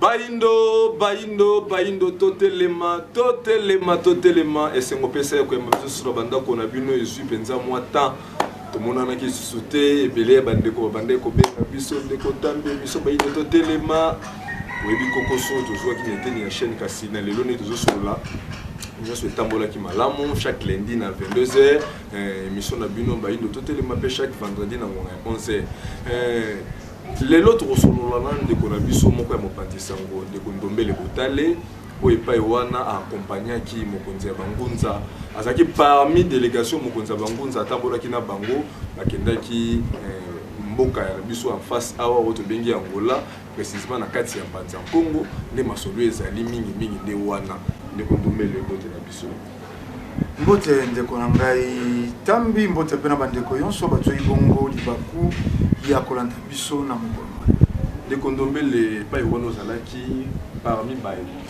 Baindo, totelema, et c'est mon PC qui m'a sur la bande qu'on a vu nous et suis pensa moi tant. Tout le monde a qui se sauté et belé bandeko biso de kotambe biso baindo totelema. Oui, Kokoso, toujours qui était une chaîne Cassina, les lois toujours sur là. Nous sommes tambola qui malamu chaque lundi à 22h, émission na bino baindo totelema chaque vendredi na 11h. Les autres ressources de Konabiso, mon père Mopantisango, de Kondombe le Botale, où il pas wana accompagné qui Mokonza Bangunza, azaki parmi délégation Mokonza Bangunza, Tambola Kina Bango, Bakenda qui Mboka ya biso en face awa auto bengi Angola, précisément na kati ya Mbanza Congo, les masolo ezali mingi de wana, de Kondombe le Botale biso. Mbote ndeko na ngai tambi mbote pena bandeko yonso batoi bongo libaku ya kolanda biso na mongolo de Kondombe le pa iwono zalaki parmi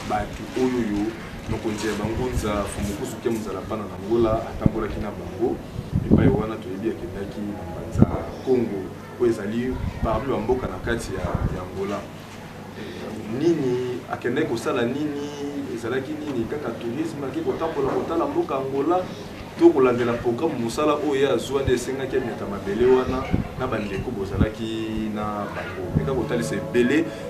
batu oyoyo nokonzi ya bangonza fumukusu ke muzala pana na ngola atambola kina bango e pa iwana toyebi akendaki na Mbanza Congo po ezali parmi bamboka na kati ya Angola nini akendaki kosala nini ezalaki nini kaka tourisme aki kotambola kotala mboka Angola to kolandela programme musala oyo azwa nde esengaki ameta mabele wana na bandeko bozalaki na bango eka kotalisa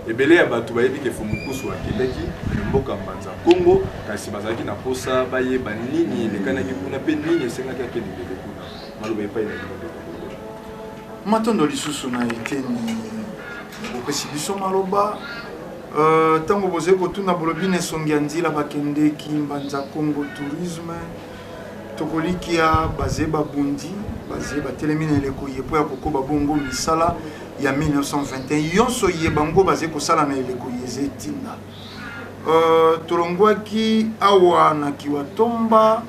ebele ya bato bayebi ke fumukusu akendaki mboka Mbanza Congo kasi bazalaki na posa bayeba nini elekanaki kuna mpe nini esengaki akendele kuna maloba epai na bino matondo lisusu na eteni bopesi biso maloba tango boze kotuna bolobi na esongi ya nzela bakendeki Mbanza Congo tourisme tokolikia baze babundi baze batelemi na eleko ye po ya kokoba bongo misala ya 1921 yonso ye bango baze kosala na eleko ye zetinda tolongwaki awa na Kiwatomba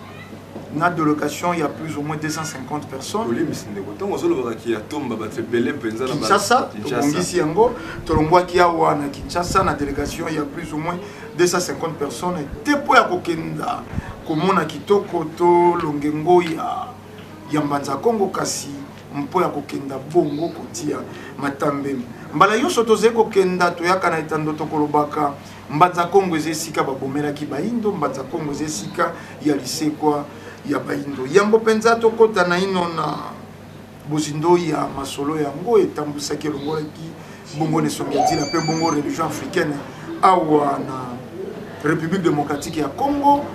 na de location il y a plus ou moins 250 personnes. Kinshasa, tobongisi yango tolongwaki awa na Kinshasa na délégation il y a plus ou moins 250 personnes te po ya kokenda komona kitoko to longengo ya Mbanza Congo kasi mpo ya kokenda bongo kotia matambe mbala yonso toze kokenda toyaka na etando tokolobaka Mbanza Congo ezesika babomelaki baindo Mbanza Congo ezesika ya lisekwa ya baindo yango penza tokota na ino na bozindo ya masolo yango etambusaki elongolaki bongo nesongi ya nzela mpe bongo religion africaine awa na République démocratique ya Congo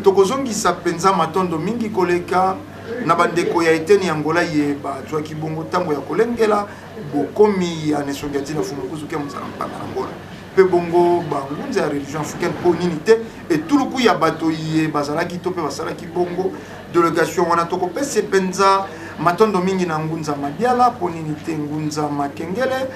tokozongisa penza matondo mingi koleka na bandeko ya eteni Angola ye bazwaki bongo tango ya kolengela bokomi ya nesongi ya nzela fumukusu ke muzala mpanga na Angola pe bongo bangunza ya religion africaine po nini te etuluku ya bato ye bazalaki to pe basalaki bongo délégation wana tokopesa penza matondo mingi na ngunza Madiala po nini te ngunza Makengele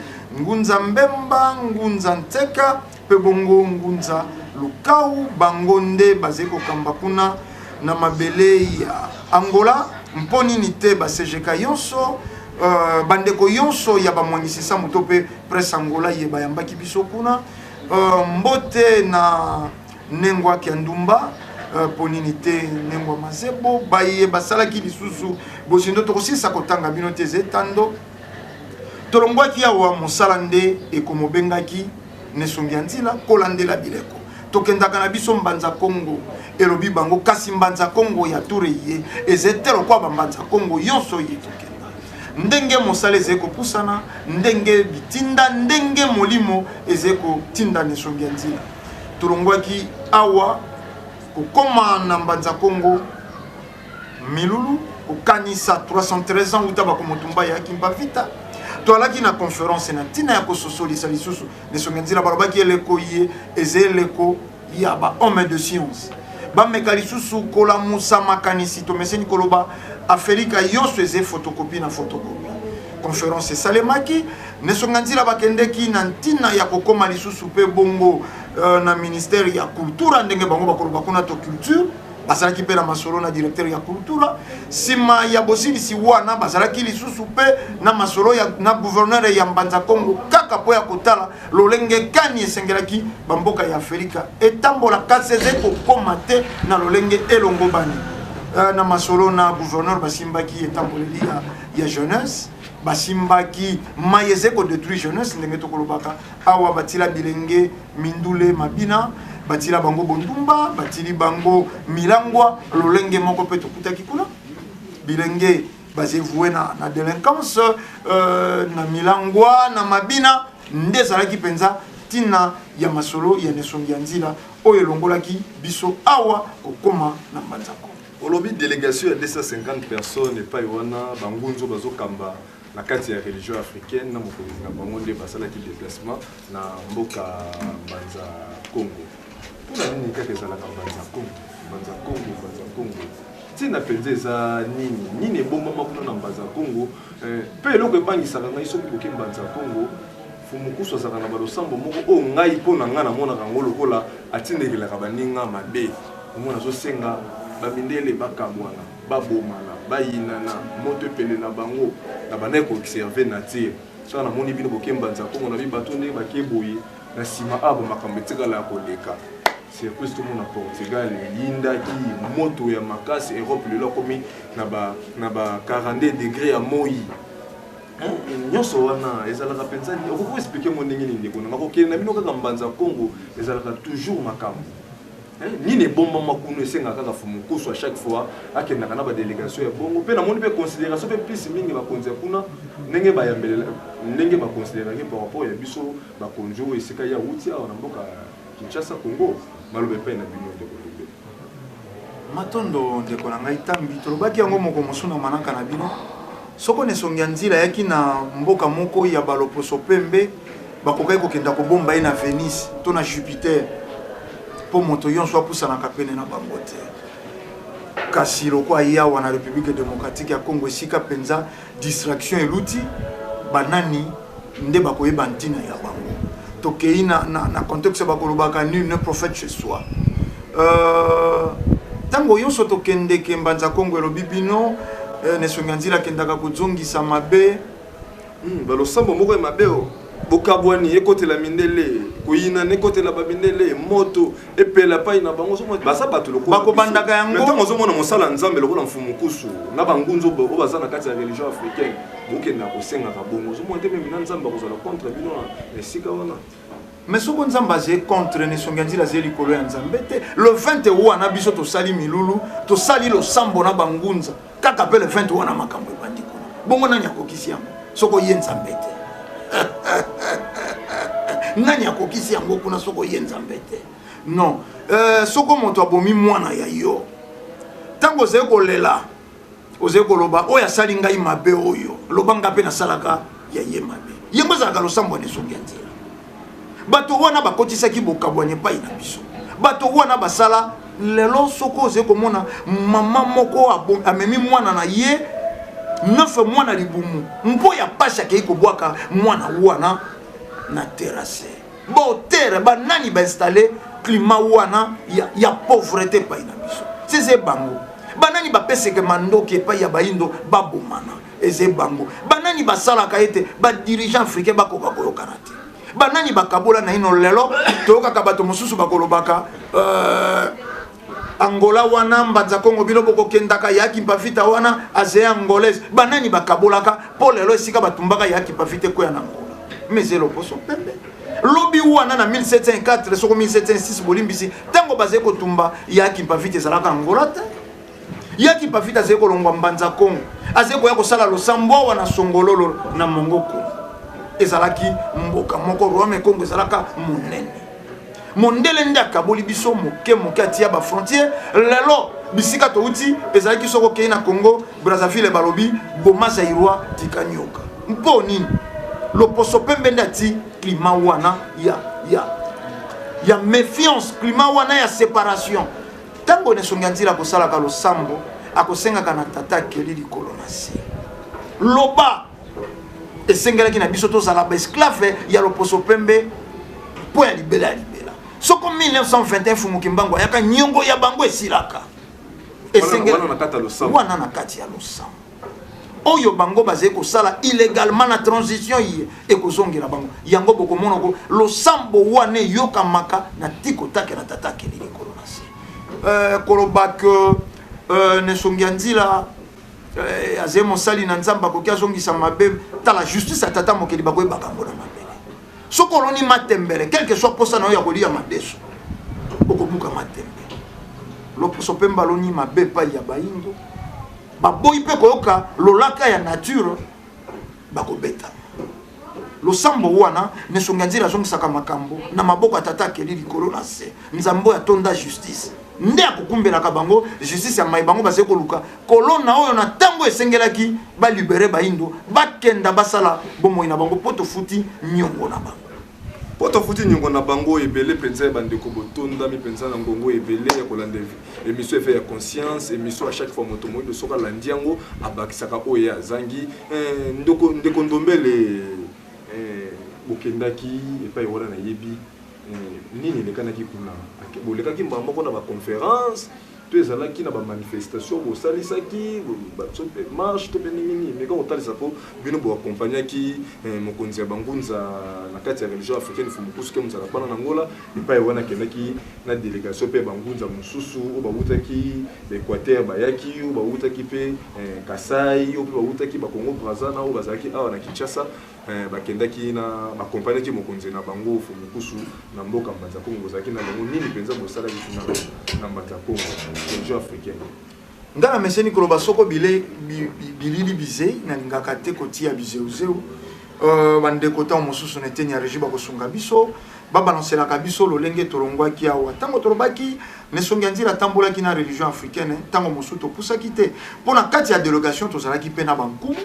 ngunza Mbemba ngunza Nteka pe bongo ngunza Lukau bangonde bazeko kamba kuna na mabele ya Angola mpo nini te basejeka yonso bandeko yonso ya bamwangisisa moto pe presse Angola ye bayambaki biso kuna mbote na nengwa Kiandumba ponini te nengwa Mazebo baye basalaki lisusu bozindo tokosisa kotanga bino te zetando tolongwaki awa mosala nde ekomobengaki nesongi ya nzela kolandela bileko tokendaka na biso Mbanza Congo elobi bango kasi Mbanza Congo ya tureye ezetelo kwa Mbanza Congo yonso ye tokenda ndenge mosala ezeko pusana ndenge bitinda ndenge molimo ezeko tinda nesongi ya nzela tolongwaki awa kokoma na Mbanza Congo milulu kokanisa 313 ans utaba komotumba ya Kimba Vita toalaki na conférence na tina ya kososolisa lisusu nesongi ya nzela balobaki eleko ye ezeleko ya ba homme de science bameka lisusu kolamusa makanisi tomeseni koloba Afrika yonso eze photocopie na photocopie conférence esalemaki nesongi ya nzela bakendeki na ntina ya kokoma lisusu pe bongo na ministère ya culture ndenge bango bakoloba kuna to culture bazalaki pe na masolo na directeur ya culture sima ya bosilisi wana bazalaki lisusu pe na masolo ya na gouverneur ya Mbanza Congo kaka po ya kotala lolenge kani esengelaki bamboka ya Afrika etambola kaseze kokoma te na lolenge elongo bani na masolo na gouverneur basimbaki etamboleli ya jeunesse basimbaki mayeze ko détruire jeunesse ndenge to kolobaka awa batila bilenge mindule mabina batila bango bondumba batili bango milangwa lolenge moko pe tokutaki kuna bilenge bazevoué na délinquance na milangwa na mabina nde ezalaki penza tina ya masolo ya Nesongi ya Nzila oyo elongolaki biso awa kokoma na Mbanzako. Olobi délégation ya 250 personnes epai wana bangunzo bazokamba na kati ya religion africaine na mokonzi na bango nde basalaki déplacement na mboka Mbanza Congo. Mpona nini kaka ezalaka Mbanza Congo tina penza eza nini ebombama kuna na Mbanza Congo mpe eloko ebangisaka ngai soki koke Mbanza Congo fumukusu azalaka na balosambo moko oyo ngai mpo na ngai namonaka yango lokola atindekelaka baninga mabe omona azosenga bamindele bakamwana babomana bayinana moto epele na bango na banaye koobserve nature soka namoni bino boke Mbanza Congo na bibato nde bakeboye na nsima abo makambo etikala ya koleka circuit tomona Portugal eyindaki moto ya makasi Europe lelo akomi na ba 42 degré ya moi nyonso wana ezalaka penza okoki expliquer mo ndenge nini ndeko nanga kokende na bino kaka Mbanza Congo ezalaka toujours makambo nini ebombama kuno esengaka kaka fumukusu à chaque fois akendaka na badélégation ya bongo mpe namoni mpe considération mpe plus mingi bakonzi ya kuna ndenge bayambelela ndenge baconsidéraki par rapport ya biso bakonzi oyo esika ya wuti awa na mboka Kinshasa Congo maloba epai na bino ndeko lobe matondo ndeko na ngai tambi tolobaki yango moko mosuna manaka na bino soko Nesongi ya Nzila yaki na mboka moko ya baloposo pembe bakokaki kokenda kobomba ye na Venise to na Jupiter po moto yonso apusanaka pene na bango te kasi lokwa yawa na République démocratique ya Congo esika penza distraction eluti banani nde bakoyeba ntina ya bango tokei na contexte bakolobaka nul ne prophète chez soi tango yonso tokendeke Mbanza Congo elobi bino Nesongi ya Nzila kendaka kozongisa mabe balosambo moko ya mabe bokabwani ekotela mindele koyina nekotela babindele moto epela pai na bango somo basa bato lokolo bakobandaka yango maintenant ozomona mosala nzambe lokola mfumukusu na bangunzo o baza na kati ya religion africaine bokenda kosengaka bongo ozomona te meme na nzambe akozala contre bino na esika wana mais soko nzambe aze contre Nesongi ya Nzila aze likolo ya nzambe te le 20 wana biso tosali milulu tosali losambo na bangunza kaka pe le 20 wana makambo ebandi kuna bongo nani akokisi yango soko ye nzambe te nani akokisi yango kuna soko ye nzambe te non soko moto abomi mwana ya yo tango oze kolela oze koloba oyo asali ngai mabe oyo loba nga mpe nasalaka ya ye mabe yengo ezalaka losambo ya Nesongi ya Nzila bato wana bakotisaki bokabwani epai na biso bato wana basala lelo soko oze komona mama moko amemi mwana na ye 9 mwana libumu mpo ya pasi akei kobwaka mwana wana na terrasse bo terre banani bainstalle climat wana ya pauvreté epai na biso seze bango banani bapeseke mandoki epai ya baindo babomana eze bango banani basalaka ete badirigeant africain bakoka koyokana te banani bakabola na ino lelo toyokaka bato mosusu bakolobaka Angola wana Mbanza Congo bino bokokendaka yaki mpafita wana aze angolaise banani bakabolaka po lelo esika batumbaka yaki mpafite koya na Angola mais eloposo pembe lobi wana na 1704 soko 1706 bolimbisi tango baze kotumba yaki mpafite ezalaka Angola te yaki mpafite aze kolongwa Mbanza Congo aze koya kosala losambo wana songololo na mongoko ezalaki mboka moko Rwame Congo ezalaka monene mondele nde akaboli biso moke atia ba frontière lelo bisika touti ezalaki soko kei na Congo Brazzaville balobi boma zairwa tikanyoka mpo nini loposo pembe nde ati climat wana ya méfiance climat wana ya séparation tango Nesongi ya Nzila kosalaka losambo akosengaka na tata akeli likolo na se loba esengelaki na biso tozala ba esclave ya loposo pembe po ya libela soko 1921 fumuki mbango yaka nyongo ya bango esilaka wana na kati ya losambo oyo bango baze kosala illégalement na transition ye ekozongela bango yango bokomona ko losambo wana yokamaka na tiko take na tata kelili kolona se koloba que Nesongi ya Nzila azé mosali na nzamba ko kiazongisa mabe ta la justice atata mokeli bakoy bakambo na mabe sokoloni matembele quel que soit posa na ya kolia madeso okomuka matembele loposo pemba loni mabe pa ya baindo baboyi pe koyoka lolaka ya nature bakobeta losambo wana nesonga nzira zongisaka makambo na maboko atata akeli likolo na se nzambo ya tonda justice nde akokumbelaka bango justice ya mai bango bazali koluka kolona oyo na ntango esengelaki balibere baindo bakenda basala bomoi na bango po tofuti nyongo na bango po tofuti nyongo na bango ebele mpenza ya bandeko botondami mpenza na ngongo ebele ya kolanda émission efe ya conscience émission à chaque fois moto moyindo soki alandi yango abakisaka oyo azangi ndeko ndombele bokendaki epai wana nayebi nini elekanaki kuna bolekaki mbala moko na baconférence to ezalaki na bamanifestation bosalisaki baso mpe marche to mpe ningini meka kotalisa po bino boakompagnaki mokonzi ya bangunza na kati ya religion africaine fumukusu ke mozala bana na ngola epai wana akendaki na délégation mpe bangunza mosusu oyo bautaki baéquateur bayaki oyo bautaki mpe kasai oyo mpe bautaki bacongo braza na oyo bazalaki awa na kinshasa bakendaki na bakompagnaki mokonzi na bango fumukusu na mboka mbanza kongo bozalaki na bango nini mpenza bosalaki kuna na mbanza kongo religion africaine ngana meseni koloba soko bilili bize nalingaka te kotia bizeuzeu bandeko ntango mosusu neteni ya régi bakosunga biso babalanselaka biso lolenge tolongwaki awa ntango tolobaki nesongi ya nzela atambolaki na religion africaine ntango mosusu topusaki te mpo na kati ya délégation tozalaki mpe na bankumu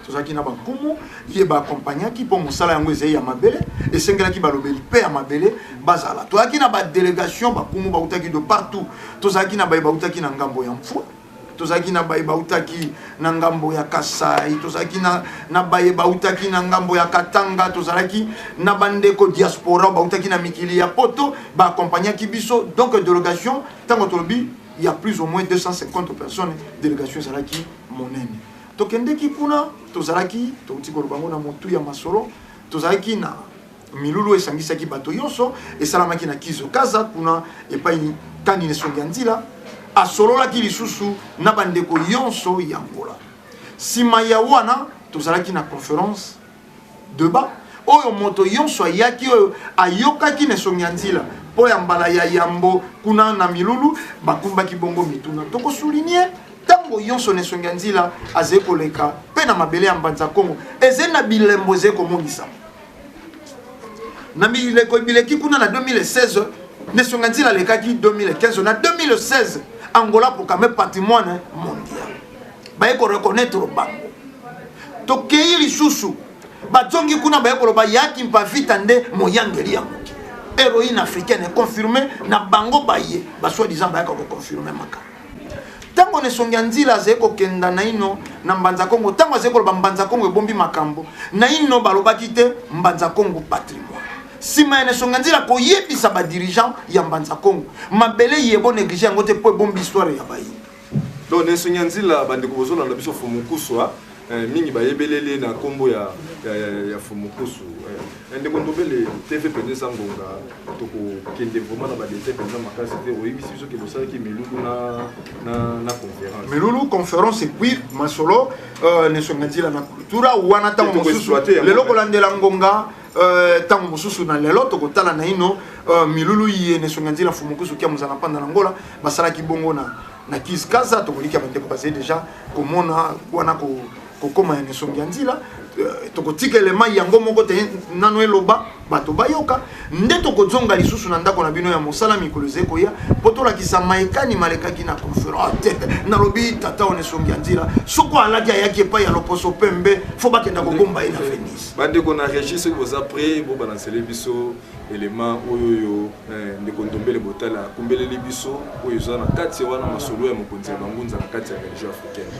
tozalaki na bankumu ye baakompagnaki mpo mosala yango ezali ya mabele esengelaki balobeli mpe ya mabele bazala tozalaki na badélégation bakumu bautaki de partout tozalaki na baye bautaki na ngambo ya mfwa tozalaki na baye bautaki na ngambo ya kasai tozalaki na baye bautaki na ngambo ya katanga tozalaki na bandeko diaspora bautaki na mikili ya poto baakompagnaki biso donc délégation ntango tolobi il y a plus ou moins 250 personnes délégation ezalaki monene tokendeki kuna tozalaki touti koloba ngo na motu ya masolo tozalaki na milulu esangisaki bato nyonso esalamaki na kizokaza kuna epai kani nesongi ya nzila asololaki lisusu na bandeko nyonso ya ngola nsima ya wana tozalaki na conférence debat oyo moto nyonso ayaki oyo ayokaki nesongi ya nzila mpo ya mbala ya yambo kuna na milulu bakumbaki bongo mituna tokosouligne ntango nyonso nesongi ya nzila azali koleka mpe na mabele ya mbanza kongo ezali na bilembo ezali komonisa na bileko bileki kuna na 2016 nesongi ya nzila alekaki 2015 na 2016 angola pokame patrimoine mondial baye koreconnaître bango tokei lisusu batongi kuna baye koloba yaki mpavita nde moyangeli ya moki héroïne africaine confirmé na bango baye basoi-disant bayaka koconfirme makambo tango nesongi ya nzila azali kokenda na ino na mbanza kongo tango azali koloba mbanza kongo ebombi makambo na ino balobaki te mbanza kongo patrimoine nsima ya nesongi ya nzila koyebisa badirigant ya mbanza kongo mabele yebo néglige yango te mpo ebombi histoire ya bayi donc nesongi ya nzila bandeko bozolanda biso fumukuswa mingi bayebelele na kombo ya fumukusu ndeko ndobele tv mpenza eza ngonga tokokende vraiment na badetail mpenza makasi te oyebisi biso ke bosalaki milulu na conférence milulu conférence epuis masolo nesongi ya nzila na kultura wana ntango mosusu lelo kolandela ngonga ntango mosusu na lelo tokotala na ino milulu ye nesongi ya nzila fumukusu kia mozala mpanda na ngola basalaki bongo na kiskaza tokoliki ya bandeko bazali deja komona wana kokoma ya nesongi ya nzila tokotika elema yango moko te nano eloba bato bayoka nde tokozonga lisusu na ndako na bino ya mosala mikolo ezali koya mpo tolakisa maekani malekaki na conférence nalobi tata o nesongi ya nzila soko alaki ayaki epai ya loposo pembe fo bakenda kogomba ye na venise bandeko na régi soki boza prêt bobalansele biso elema oyo ndeko ndombele botala akumbeleli biso oyo eza na kati wana masolo ya mokonzi ya bangunza na kati ya religion africaine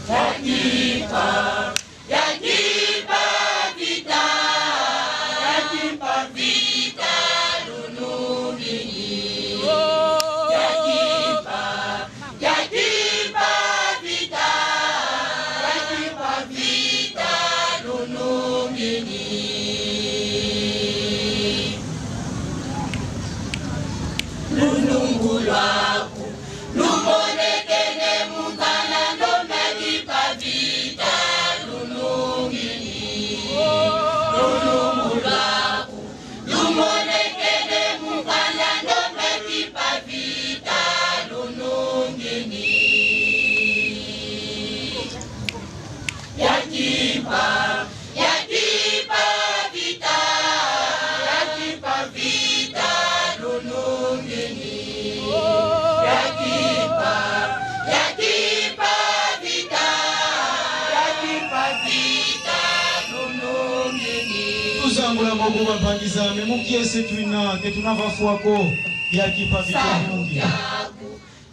Yakipa vita, yakipa vita lulubini. Yakipa vita, yakipa vita lulubini. Lulungulwaku, lumonekene mu bapangizame mukiese twina ke tunavafuako yakipavitonungi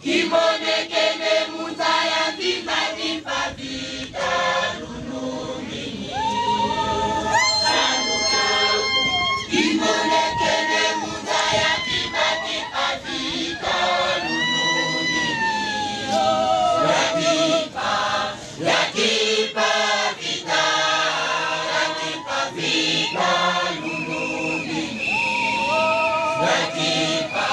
kimonekene mutaya vimanipa vita lunumini kimonekene mutaya vimanipa vita lunumini yakipa vita lunumini yakipa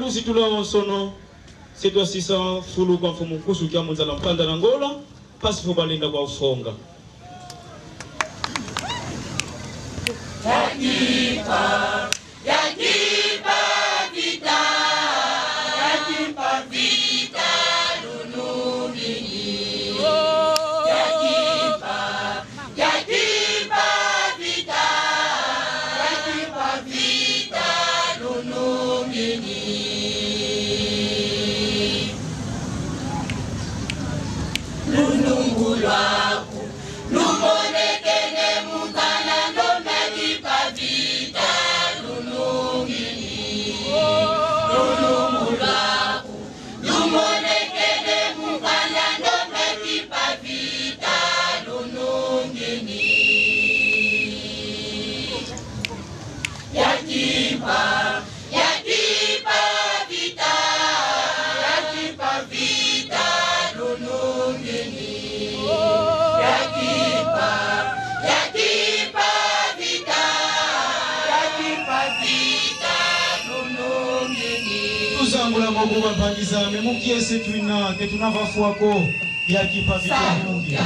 Si tu l'as en son c'est toi 600 fulu kwa mfumu kusu kia munzala mpanda na ngola pasi fubalinda kwa ufonga yakipa vita lunumini yakipa vita lunumini lunungulwaku lumonekene mutana ndomekipa vita lunumini lunungulwaku lumonekene mutana ndomekipa vita lunumini yakipa vita lunumini yakipa vita lunumini tuzangula mogu bapangizame mukiese twina ke tunavafuako yakipa vitonungi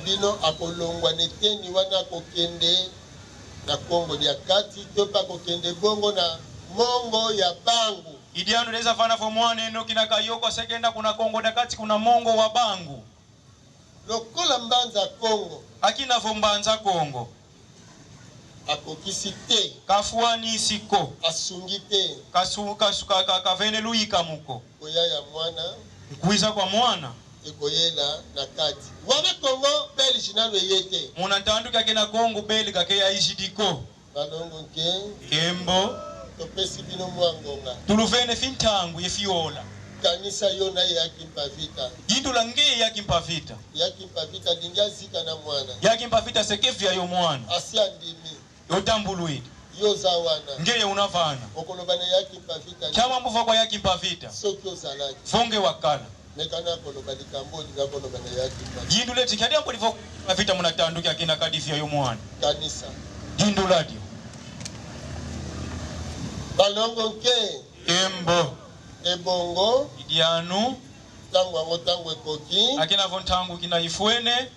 Bino akolongwa neteni wana kokende na Kongo dia kati topa kokende bongo na mongo ya bangu. Idiano leza fana fo mwane no kinaka yoko sekenda kuna Kongo dia kati kuna mongo wa bangu. Lokola mbanza Kongo. Akina fo mbanza Kongo. Akokisite. Kafuani siko. Asungite. Kavene luika muko. Koya ya mwana. Kuiza kwa mwana. Ekoyela na kati. Wana Kongo beli shinano yete. Muna ntandu kake na Kongo beli kake ya ishidiko. Balongo nke. Kembo. Topesi bino mwangonga. Tuluvene fintangu yefiola. Kanisa yona yaki mpavita. Yindula nge yaki mpavita. Yaki mpavita lingia zika na mwana. Yaki mpavita sekefia yo mwana. Asia ndimi. Yotambuluidi. Yoza wana. Ngeye unavana. Okolobana yaki mpavita. Chama mbufa kwa yaki mpavita. Soki ozalaki. Fonge wakala. Mekana kolobali kambo diga kolobana yaki mpavita. Yindule tikadi ambo livo mpavita munatanduki akina kadifia yo mwana. Kanisa. Yindula dio. Balongo nke. Embo. Ebongo. Idianu. Tangu ango tangu ekoki. Akina vontangu kina ifuene.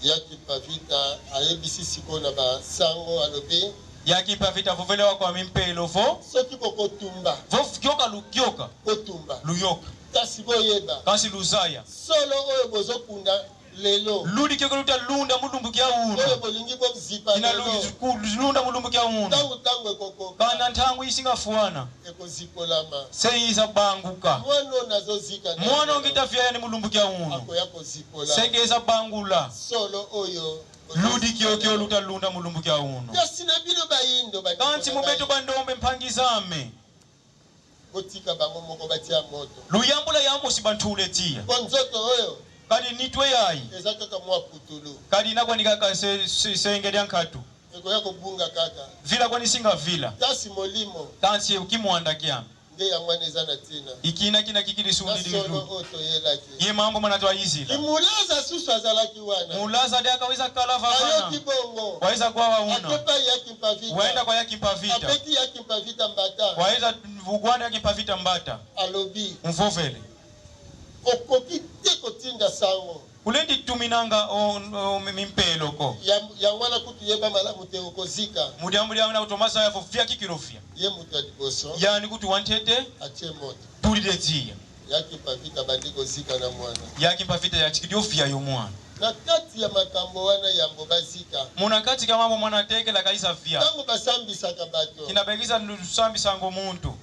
Yaki mpavita ayebisi siko na basango alobi. Yaki mpavita vuvelewa kwa mimpelo vo. Soki koko tumba. Vo kyoka lukyoka. Kotumba. Luyoka. Kasi boyeba. Kasi luzaya. Solo oyo bozo kunda lelo. Ludi kyoka luta lunda mulumbu kia uno. Oyo bolingi bo zipa Kina lelo. lunda mulumbu kia uno. Tangu ekoko. Kana ntangu isinga fuana. Eko zikolama. Seiza banguka. Mwana nazo zika. Mwana ongitafia yani mulumbu kia uno. Ako yako zipola. Segeza bangula. Solo oyo. Ludi kyo luta lunda mulumbu kia uno. Yasina bino bayindo bani. Kanti mubeto bandombe mpangizame. Botika bango moko batia moto. Luyambula yambo sibantule tia. Konzoto oyo. Kadi nitwe yayi. Ezaka kama putulu. Kadi nakwa nikaka sengeli yankatu. Eko yako bunga kaka. Vila kwa nisinga vila. Kasi molimo. Kansi ukimwanda kiam. Nge yangwane zana tina. Ikina kina kikili sundi Solo lilu. oto yelaki. Ye mambo manatwa izila. Kimulaza susu azalaki wana. Mulaza deka weza kala Ayo fafana. kibongo. Waweza kwa wauna. Akepa yaki mpavita. Waenda kwa yaki mpavita. Apeki yaki mpavita mbata. Waweza vugwanda yaki mpavita mbata. Alobi. Mfofele. Okoki teko tinda sango. Kulendi tuminanga mimpelo ko. Ya wana kutu yeba malamu te okozika. Mudiambu ya wana utomasa ya fofia kikirofia. Ye mutu ya diboso. Yani kutu wantete. Ache moto. Tulidetia. Yaki mpavita bandiko zika na mwana. Yaki mpavita ya chikidiofia yo mwana. Na kati ya makambo wana yambo bazika. Muna kati kama mambo mwana teke la kaisa fia. Tango basambisa kabato. Kinabegisa nusambi sango muntu.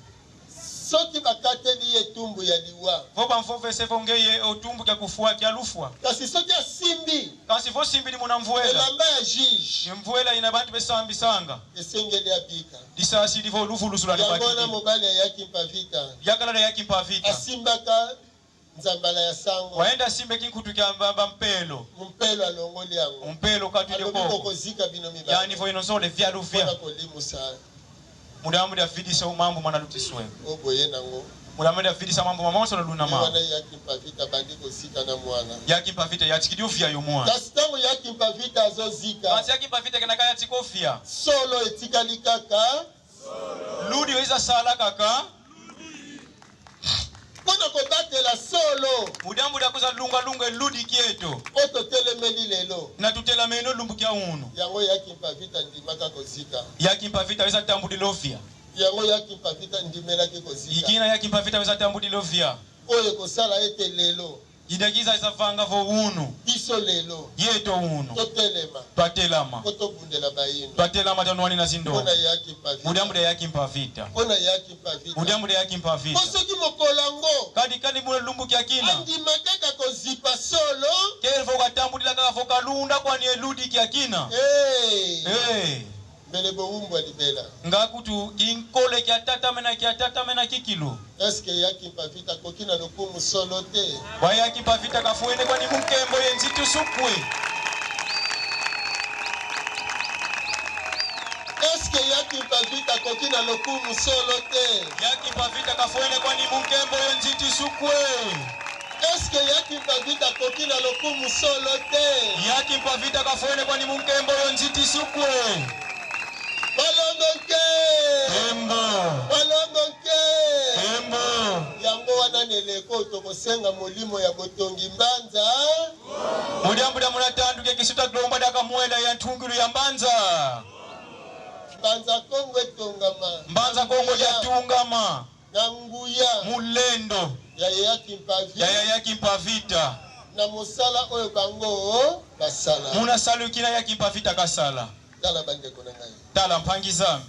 Soki bakateli ye tumbu ya liwa. Voba mfove sefo ngeye otumbu kia kufua kia lufua. Kasi soki asimbi. Kasi vo simbi ni muna mvuela. Elamba ya jige. Mvuela ina bantu besambi sanga. Esengeli abika. Disasi livo lufu lusula ni Yangona bakiti. mobali ya yaki mpavita. Yakala na yaki mpavita. Asimbaka nzambala ya sango. Waenda simbe kinkutu kia mbamba mpelo. Mpelo alongoli yango. Mpelo katu ile Alobi koko. koko zika bino mibali. Yani vo inosole vya lufia. Kona kolimu saa. Mudamu ya fidi sa mambo mwana lutiswe. Oboye nango. Mulameda fidisa mambo mamoso na luna ma. Wana yakimpa vita bandiko sika na mwana. Yakimpa vita yatikidufia yo mwana. Kastango yakimpa vita azozika. Kasi yakimpa vita kenaka yatikofia. Solo etikali kaka. Ludi weza sala kaka. Kono kobatela solo. Mudambu da kuza lunga ludi kieto. Oto telemeli lelo. Na tutela meno lumbu kia unu. Yango yakimpa vita ndimaka kozika. Yakimpa vita weza tambudilofia. Yango yakimpa vita ndimela ke kozika. Ikina yakimpa vita weza tambudilofia. Oye kosala ete lelo. Idagiza isafanga vo unu. Biso lelo. Yeto unu. Totelema. Twatelama. Koto bundela bayino. Twatelama tanwani na zindo. Kona yakimpa vita. Mudambu da yakimpa vita. Kona yakimpa vita. Mudambu da yakimpa vita. Kosoki mokolango. Kadi mule lumbu kia kina. Andima kaka kozipa solo. Kele foka tambudila kaka foka lunda kwa nye ludi kia kina. Hey. Bele bo umbwa libela. Ngakutu inkole kia tata mena kikilo. Eske yakimpa vita kokina lokumu solo te. Wa yakimpa vita kafuene kwa ni mukembo yenzitu sukwe. Eske yakimpa vita kokina lokumu solo te. Yakimpa vita kafuene kwa ni mukembo yenzitu sukwe. Eske yakimpa vita kokina lokumu solo te. Yakimpa vita kafuene kwa ni mukembo yenzitu sukwe. Balongoke. Embo. Balongoke. Embo. Yango wana neleko tokosenga molimo ya botongi mbanza. Mudambu da munatanduke kisuta glomba daka muela ya ntungulu ya mbanza. Mbanza Kongo etongama. Mbanza Kongo ya tungama. Na nguya. Mulendo. Ya yakimpa vita. Ya yakimpa vita. Na musala oyo bango basala. Muna salu kina yakimpa vita kasala. Tala bande kona ngai. Tala mpangizami.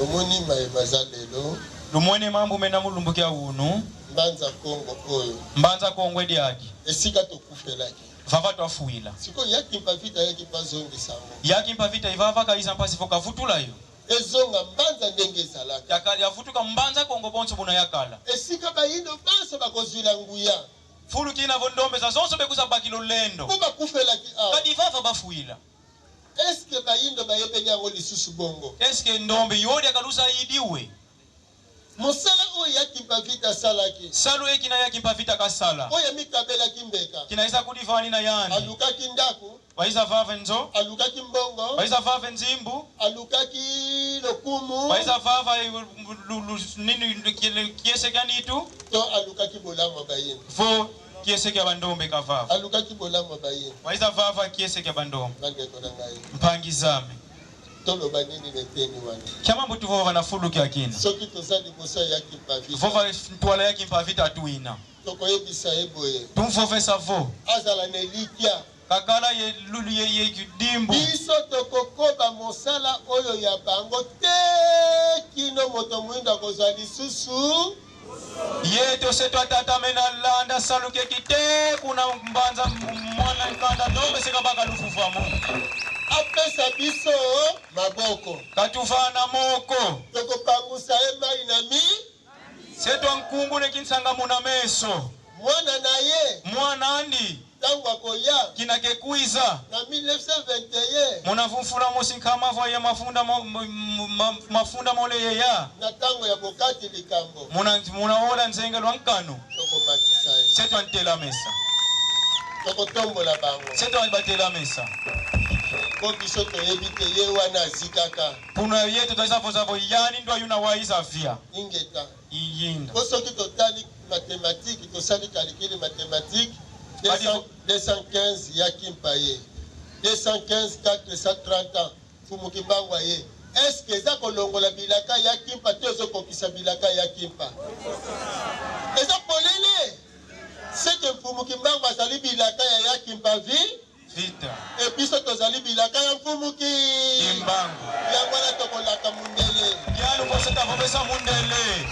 Omoni mai mazalelo. Lumone mambo mena mulumbukia unu. Mbanza Kongo oyo. Mbanza Kongo ediadi. Esika tokufelaki. Vava twafuila. Siko yakimpa vita yakimpa zongi sango. Yakimpa vita ivava kaiza mpasi foka futula yo. Ezonga mbanza ndenge ezalaka. Yakali yafutuka mbanza Kongo bonso buna yakala. Esika bayindo banso bakozwila nguya. Fulu kina vondombe za zonso bekuza bakilo lendo. Kuba kufelaki awa. Kadi vava bafuila. Eske bayindo bayebeli yango lisusu bongo. Eske ndombe yodi akalusa idiwe. Mosala oyo yakimpa vita salaki. Salu eki na yakimpa vita kasala. Oyo mikabela kimbeka. Kinaisa kudivani na yani. Alukaki ndaku. Waiza vave nzo. Alukaki mbongo. Waiza vave nzimbu. Alukaki lokumu. Waiza vava nini kiese gani itu? To alukaki bolamo bayini. Fo kiese kya bandombe kavava. Alukaki bolamo bayini. Waiza vava kiese kya bandombe. Bande kona ngai. Mpangizame. Tolo banini neteni wana. Kyama mbutu vova na fulu kya kina. Soki tozali bosa yakimpa vita. Vova ntwala yakimpa vita atuina. Toko yebisa eboye. Tumfove savo. Azala nelikia. Kakala ye lulu ye kudimbu. Biso tokokoba mosala oyo ya bango te kino moto mwinda kozali susu. Yeto seto atata mena landa saluke kite kuna mbanza mwana nkanda ndombe seka baka lufufu wa mungu. Apesa biso maboko. Katufana moko. Tokopangusa ema inami. Seto nkungu nekinsanga muna meso. Mwana na ye. Mwana andi. Tangu akoya. Kina kekuiza. Na 1921. Muna funfula musinkama voye mafunda mole ye ya. Na tango ya bokati likambo. Muna ola nzenge lwankano. Toko matisai. Seto antela mesa. Toko tombo la bango. Seto anbatela mesa. Koki soto yebite ye wana zikaka. Puna yetu taisa fozavo yani ndo yuna waiza via. Ingeta. Iyinda. Kosoki totali mathématique, tosali calcul mathématique. 215 yakimpa ye. 215 430 ans. Fumukibangwa ye. Est-ce que ça kolongola bilaka yakimpa tezo kokisa bilaka yakimpa? Eza polele. C'est que Fumukibangwa sali bilaka ya yakimpa vi vita. Et puis ça tozali bilaka ya Fumuki. Imbangu. Yangwana tokolaka mundele. Yalo koseta vomesa mundele.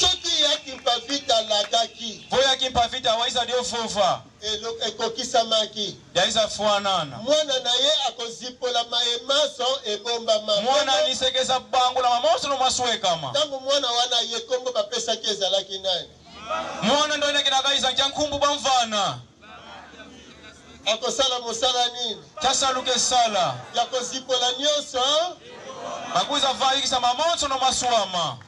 Soki yakimpa vita lagaki. Voya kimpa vita waisa dio fofa. Ekokisamaki. Yaisa fuanana. Mwana na ye akozipola maemaso ebomba mama. Mwana nisekeza bangu la mamoso no maswe kama. Tangu mwana wana ye Kongo bapesa kezalaki nani? Mwana ndo ine kinakaisa nkumbu bamfana. akosala mosala nini chasaluke sala ya kozipola nyonso akuza vaikisa mamonso no masuama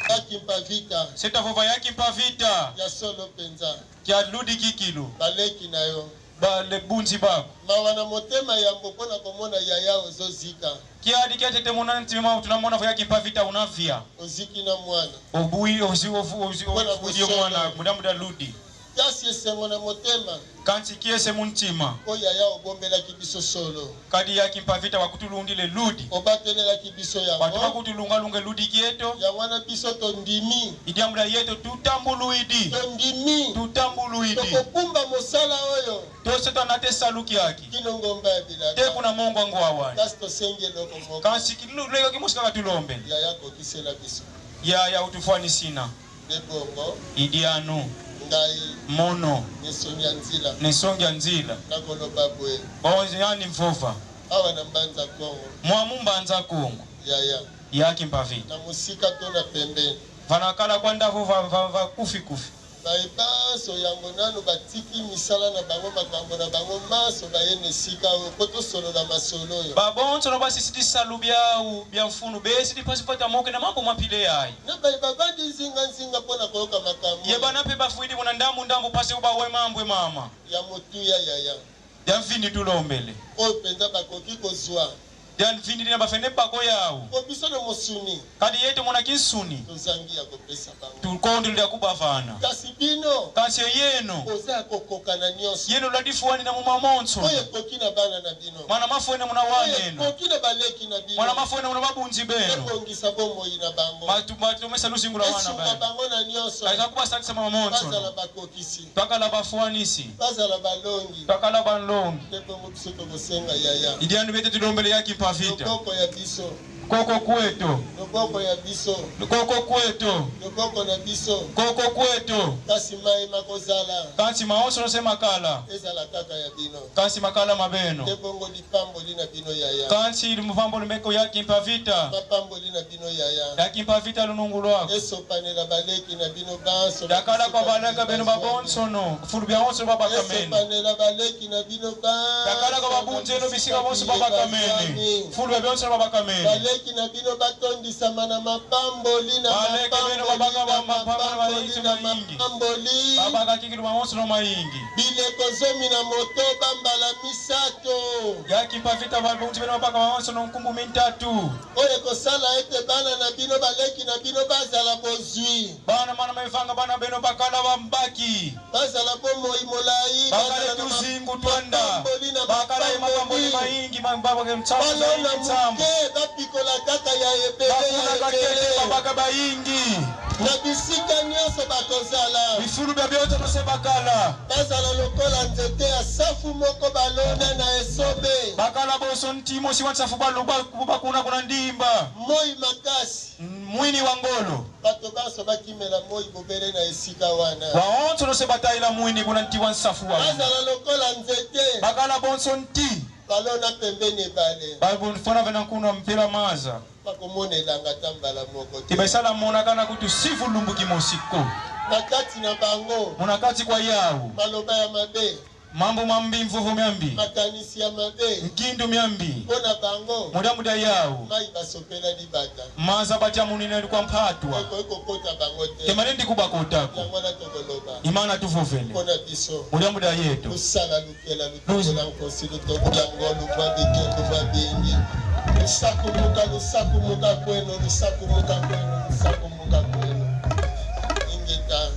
Yakimpavita setavova yakimpavita ya solo penza kya ludi kikilu baleki na yo bale bunzi bako mawana motema ya mbopona komona yaya ozozika kiadi kyatete muna ntima tunamona vo yakimpavita unavia oziki na mwana obui ozi mwana muda ludi kasi esengo na motema kanti kiese muntima o yaya obombelaki biso solo kadi yakimpavita wakutulundile ludi obatelelaki biso watu yango wakutulungalunge ludi kieto ya wana biso tondimi idiamula yeto tutambuluidi tokokumba mosala oyo toseta nate saluki yaki kino ngomba ya te bilaka kuna mongo wangu awani kasi tosengi eloko moko kansi lego kimusika katulombe yaya kokisela biso ya utufani sina nde bongo idianu ngai mono nesoni ya nzila nisongi ya nzila nakoloba bwe yani mvova awa na mbanza kongo mwamumbanza kongo yaya yakimpavita na musika to na pembeni vanakala kwandavo kufi baebaso yango nano batiki misala na bango makambo na bango maso bayene esika oyo po tosolola masolo oyo babonso no basisitisalu bya mfunu besiti pasipota moke na mambo mapile yayi na baye babandi nzinga mpona koyoka makambo ye bana pe bafuidi muna ndambu pasi ubawe mambwe mama ya motuya yaya ya mfini tulombele oyo mpenza bakoki kozwa ya mfini na bafene bako yawo po biso na mosuni kadi yetu muna kinsuni tozangi ya kopesa bango tukondilya kubavana kasi bino kasi yeno oza kokoka na nyonso yeno ladifuani na mumamonso oyo ekoki na bana na bino mwana mafuene muna waneno ekoki na baleki na bino mwana mafuene muna babunzi beno ebongisa bomoi na bango matumesa lusingula wana esunga beno bango na nyonso kaisa kubasakisa mamonso bazala bakokisi twakala bafuanisi bazala balongi twakala balongi nde bongo biso tokosenga yaya idianu bete tulombele yakimpavita loboko ya biso koko kweto loboko ya biso koko kweto loboko na biso koko kweto kasi mayema kozala kansi maonso no se makala ezala kaka ya bino kansi makala mabeno nde bongo lipamboli na bino yaya kansi mupambo lumeko yakimpavita mapamboli na bino yaya yakimpavita lunungu lwako esopanela baleki na bino banso yakala kwa baleka beno babonsono fulu bya onso babakamene esopanela baleki na bino banso yakala kwa babunzeno bisika bonso babakamene fulu bya bonso babakamene baleki na bino batondisama na mapamboli na baleke beno mapamboli na mapamboli babaka kikilu maonso no mayingi bileko zomi na moto bambala misato yakimpavita babunzi beno babaka maonso no nkumbu mintatu oyo ekosala ete bana na bino baleki na bino bazala bozwi bana mana mevanga bana beno bakala bambaki bazala bomoi molai bakale tuzingu twanda bakala mapamboli mayingi mambabake mtsambo balona mtsambo muke bapikola kaka ya ebele bakuna bakele babaka bayingi na bisika nyonso bakozala bifulu bya byote tose bakala bazala lokola nzete ya safu moko balona na esobe bakala boso ntimo si watsafu bakuna kuna ndimba moi makasi mwini wa ngolo bato banso bakimela moi bobele na esika wana waonso no se bataila mwini kuna nti wa nsafu wa bazala lokola nzete bakala bonso nti balona pembeni ebale babunfona vena kuna mpira maza bakomonelanga ta mbala moko te tibaisala monakana kuti sifu lumbuki mosiko na kati na bango munakati kwa yawu maloba ya mabe mambo mambi mvuvu myambi makanisi ya mabe nkindu myambi mpona bango mudamuda yawu mai basopela libata maza batya munine kwa mphatwa ekokota bango te temalendi kubakotako yango wana tokoloba imana tuvuvele mpona biso mudamuda yetu lusala lukela lutokola nkosi lutokolango lukwa bikendo lwa bingi lusakumuka kweno lusakumuka kweno lusakumuka kweno ingeta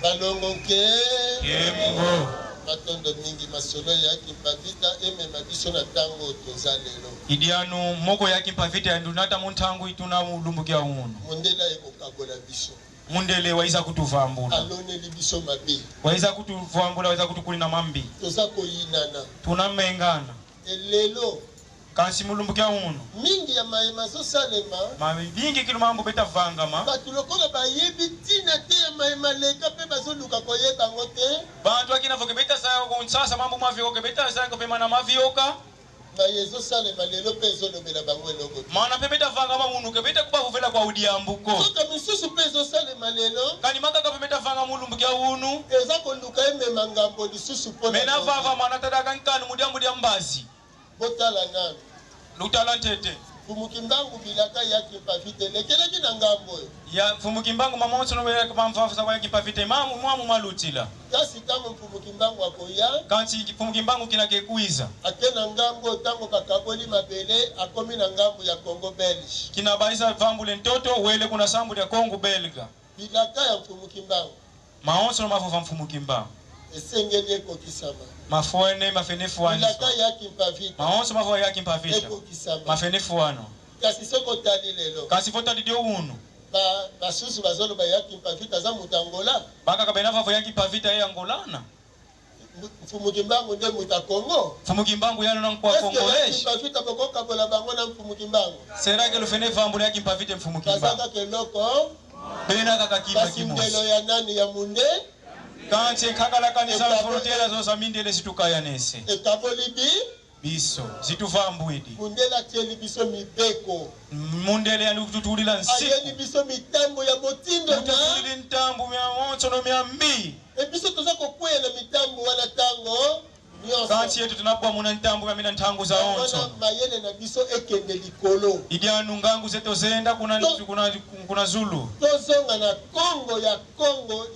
balongo nke yembo matondo mingi masolo yaki mpavita emema biso na tango toza lelo idianu moko yaki mpavita yandunata munthangu ituna ulumbukia unu mondela ekokabola biso mundele waiza kutuvambula aloneli biso mabe waiza kutuvambula waiza kutukulina mambi toza koyinana tunamengana elelo kansi mulumbukia unu mingi ya mayema zosalema mabingi kilu mambo betavangama bato lokola bayebi ntina te ya mayema leka mpe bazoluka koyeba yango te bantu akinavoke betasaya kunsasa mambo mavioka betasaya kopema na mavioka bayezo sale malelo pezo lobela bango eloko mana pemeta vanga mamundu kebeta kubavuvela kwa udiambuko soka misusu pezo sale malelo kani makaka pemeta vanga mulumbu kya unu eza konduka emema ngambo lisusu pona mena vava mana tadaka nkanu mudiambu dia mbazi botala nanu lutala ntete Fumukimbangu bilaka yaki pavite lekeleki na ngambo ya Fumukimbangu mamonso no weka pamfafa kwa yaki pavite mamu mwamu malutila kasi tamu Fumukimbangu akoya kanti Fumukimbangu kinake kuiza akena ngambo tango kakaboli mabele akomi na ngambo ya Congo Belge kina baisa vambule ntoto wele kuna sambu ya Congo Belga bilaka ya Fumukimbangu maonso no mafufa Fumukimbangu esengeli ekokisama mafuene mafenefuano bilaka yaki pavite maonso mafuwa yaki pavite ekokisama mafenefuano kasi soko tali lelo kasi fota didio unu basusu bazoloba yaki pavite za mutangola baka kabena vavu yaki pavite ya angolana Fumukimbangu nde muta Congo Fumukimbangu yano na kwa Kongoleshi pavite bokoka bola bango na Fumukimbangu sera ke lufene vambule yaki pavite Fumukimbangu kasaka keloko bena kaka kimba kimosi kasindelo ya nani ya munde kanti kakala kanisa frontiera zo samindele situkaya nese ekabolibi biso zituvambwidi mundela tieli biso mibeko mundele ya tutulila nsiku ayeni biso mitambo ya motindo na tutulili ntambu mya monso no mya mbi ebiso toza kokwela mitambo wana tango kanti yetu tunabwa muna ntambu ya mina ntangu za onso mayele na biso ekende likolo idianu ngangu zeto zenda kuna zulu tozonga na Kongo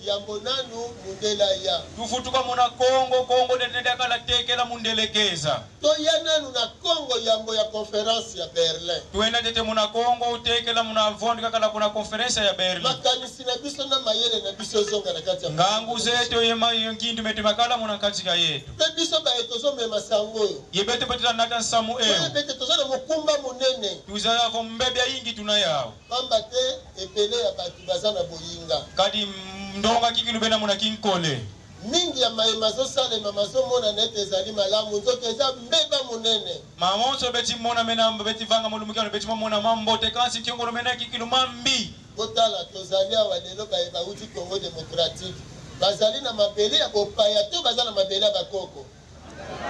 ya mbonanu mundela ya tufutuka muna Kongo dedekala tekela mundelekeza toyananu na Kongo yambo ya conference ya Berlin tuenda tete muna Kongo utekela muna vondi kakala kuna conference ya Berlin makanisi na biso na mayele na biso zonga na kati ya ngangu zeto yema yongindu metumakala muna katika yetu biso ba etozo mema sango yebete betela nata samu yebete tozo na mukumba munene tuzala vo mbebya yingi tunayao pamba te ebele ya batu baza na boyinga kadi ndonga kikilubena muna kinkole mingi ya mayema zosalema mazomona nete ezali malamu nzoto eza mbeba munene mamonso beti mona mena beti vanga mulumukano beti mona mambote kansi kiongolo mena kikilu mambi botala tozali awa lelo bayeba uti Congo démocratique bazali na mabele ya bopaya to baza na mabele ya bakoko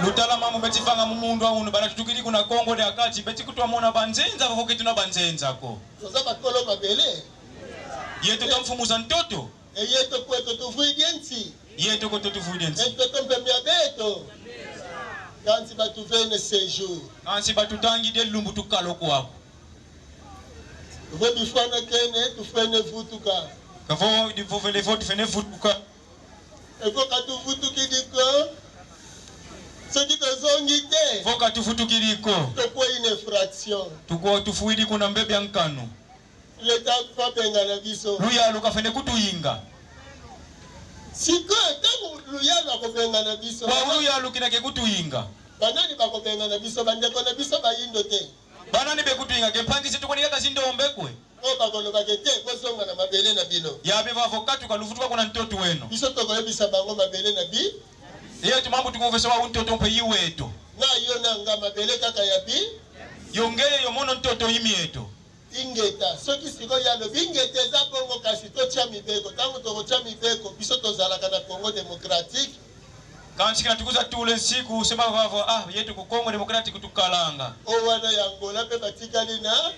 lutala mamu beti vanga mumundu wa unu bana tutukili kuna Kongo de akati beti kutwa mona banzenza voko tuna banzenza ko toza bakolo mabele yeto tamfumuza ntoto eyeto kweto tuvuigensi yeto ko tuvuigensi eto mpembe beto kansi batuvene séjour kansi batutangi de lumbu tukalo kwako vo bifana kene tufene vutuka kavo di vovele vote fene vutuka eko katuvutukiliko soki tozongi te voka tuvutukiliko tokwa une infraction tuko tufuidi kuna mbebe yankano leta fapenga na biso luya lukafene kutuyinga siko tangu luya bakopenga na biso kwa luya lukinake kutuyinga banani bakopenga na biso bandeko na biso bayindo te banani bekutuyinga kempangisi tukonika kazindombe kwe o bakoloba ke te kozonga na mabele na bino yabe vavokatu kalufutuka kuna ntoto weno biso tokoyebisa bango mabele na bi yetu mambo tukuvesa wa ntoto mpe yiweto na yo nanga mabele kaka ya bi yongeye yomono ntoto yimieto ingeta soki siko yalo bingeta eza bongo kasi totia mibeko tango tokotia mibeko biso tozalaka na Congo démocratique kansi kana tukuza tule siku sema vavo yetu ku Congo démocratique tukalanga o wana ya Angola pe batikali na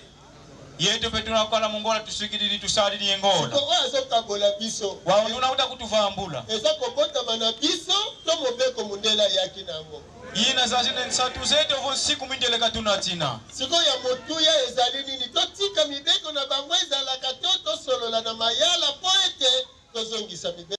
yetu petuna kwala mongola tusikidili tusalili yengola siko azokabola biso wao tunauta kutuvambula eza kobotama na biso to mobeko mundela yaki nango yina zazine nsatu zeto vo siku mindele katunatina siko ya motuya ezali nini totika mibeko na bango ezalaka to tosolola na mayala po ete tozongisa mibeko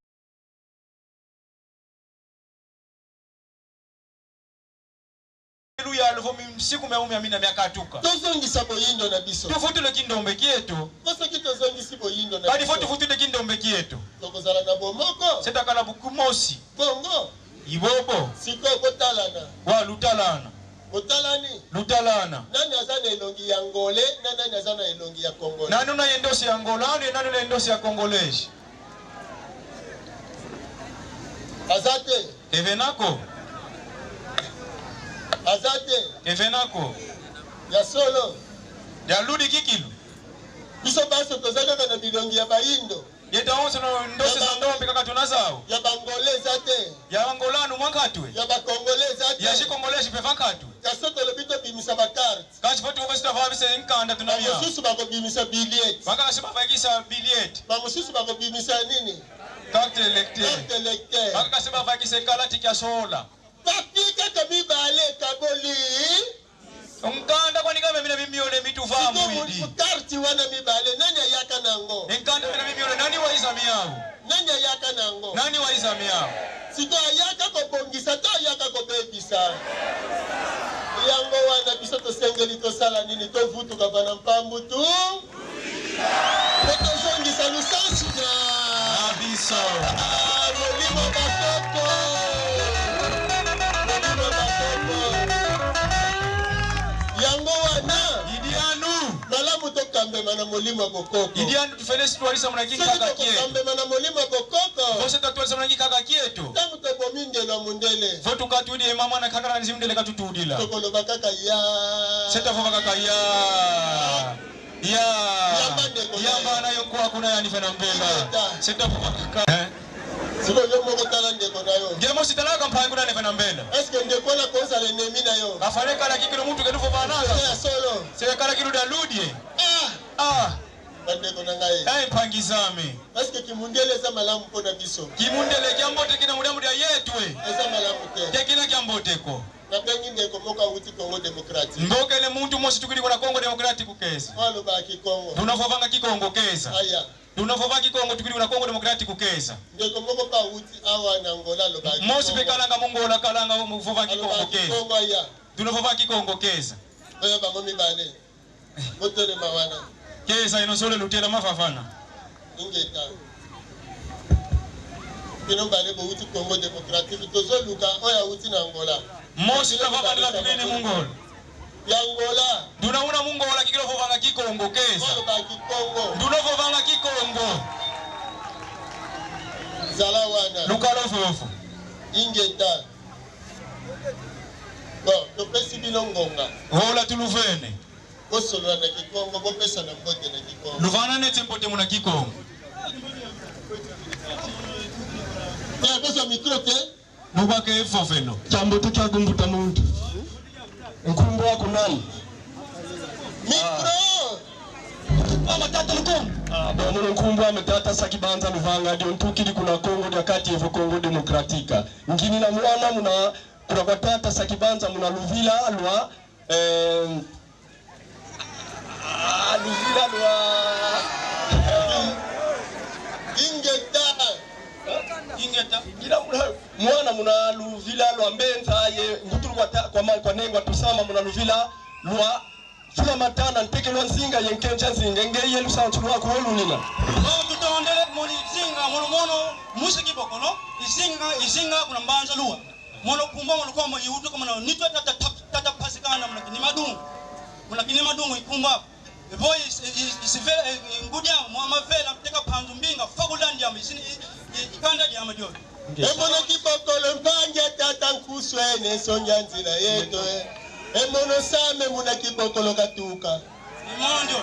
luya luvo siku meumi amina miakatuka tozongisa boyindo na biso tufutule kindombe kieto soki tozongisi boyindo na kadi biso fo tufutule kindombe kieto tokozala na bomoko setakala bukumosi bongo ibobo siko kotalana wa lutalana botalani lutalana nani aza na elongi ya ngole na nani aza na elongi ya kongole nani una yendosi ya ngolani nani na yendosi ya kongoleshi azate evenako evenako ya solo ya ludi kikilu biso baso toza kaka na bilongi ya bayindo yeta onse no ndosi za ndombe kaka tunazao ya bangole eza te ya angolanu mwakatwe ya bakongole eza te ya shikongoleshi pevakatwe kaso tolobi bise nkanda tunamia. Bamususu bakobimisa billet. Bakasema vakisa billet. Bamususu bakobimisa nini? Carte électeur. Carte électeur. Bakasema vakisa kalati kya sola. Bakika kamibale kaboli. Nkanda kwani kama mina mimiole mituva mwidi. Carte wana mibale nani ayaka nango? Nkanda mina mimiole nani waiza miao? Nani ayaka nango? Nani waiza miao? Siko ayaka kobongisa to ayaka kobebisa. Yango wana biso to sengeli to sala nini to vutu kabana mpambu tu. Tozongisa lusansi na Abisa. Molimo bakoko. Molimo bakoko. Yango wana Idianu. malamu to kambema na molimo bakoko. Idianu tufenesi tuwalisa mnaki kaka kietu. Kambema na molimo bakoko. Vose tatuwalisa mnaki kaka kietu. Tamu to bomindelo mundele. Votu katudi mama na kakara nzimdele katutudila. Tokolo bakaka ya. Seta fova kaka ya. Yamba na yokuwa kuna yani fena mbela. Seta fova kaka. Siko yo moko tala ndeko na yo. Ngemo sitala kampango kuna fena mbela. Eske ndeko na kosa le nemi na yo. Afareka la kikilo mtu kedu fova nanga. Ya solo. Seka kala kiruda ludie. Ah. Bandeko na ngai. Ai pangizame. Eske kimundele za malamu pona biso. Kimundele kyambote kina mudamu ya yetwe. Eza malamu te. Tekina kyambote ko. Na bengi ndeko moka uti Congo Democratic. Mbokele muntu mosi tukili kuna Congo Democratic kukesa. Walo ba Kikongo. Tunafovanga Kikongo kesa. Aya. Tunafova Kikongo tukili kuna Congo Democratic kukesa. Ndeko moko pa uti awa na Angola lo ba Kikongo. Mosi bekalanga Mongola kalanga mufova Kikongo kesa. Kikongo aya. Tunafova Kikongo kesa. Oya ba ngomi bale. Motele mawana. Kesa inosole lutela mafafana. Ingeta. Kino bale bo uti Congo Democratic tozo luka oya uti na Angola. Mosi tafava ndila tukini Mongola. Ya Angola. Dunauna Mongola kikilo fovanga Kikongo kesa. Walo ba Kikongo. Dunafovanga Kikongo. Zala wana. Lukalo fofo. Ingeta. Bon, to pesi bilongonga. Hola tulufene. Bosolo na Kikongo, bo pesa na mbote na Kikongo. Luvana nete mpote muna Kikongo. Ya boso mikro te. Lubake fofeno. Jambo tukagumbuta muntu. Nkumbu wako nani? Mikro. Amatata lukum. Bono nkumbu ametata sakibanza luvanga dio ntukili kuna Kongo dia kati evo Kongo Demokratika. Ngini na mwana muna kuna kwa tata sakibanza muna luvila alwa luvila alwa Ingeta. Gila mwana muna luvila alwa mbenza ye nguturu kwa nengwa tusama muna luvila lwa fula matana nteke lwa nzinga yenkencha nzinga ngeye lusantu lwa kuolunina. Tutondele moni zinga mono musiki bokolo izinga kuna mbanza lua mono kumba mono kwa mo yutu kama nitwa tata pasikana mna kini madungu ikumba boy isive ngudia mwamavela mteka panzu mbinga fagulandi ya misini ikanda ya madio Emono kibokolo mpange tata nkuswene sonja nzira yeto. Emono same muna kibokolo katuka. imono ndio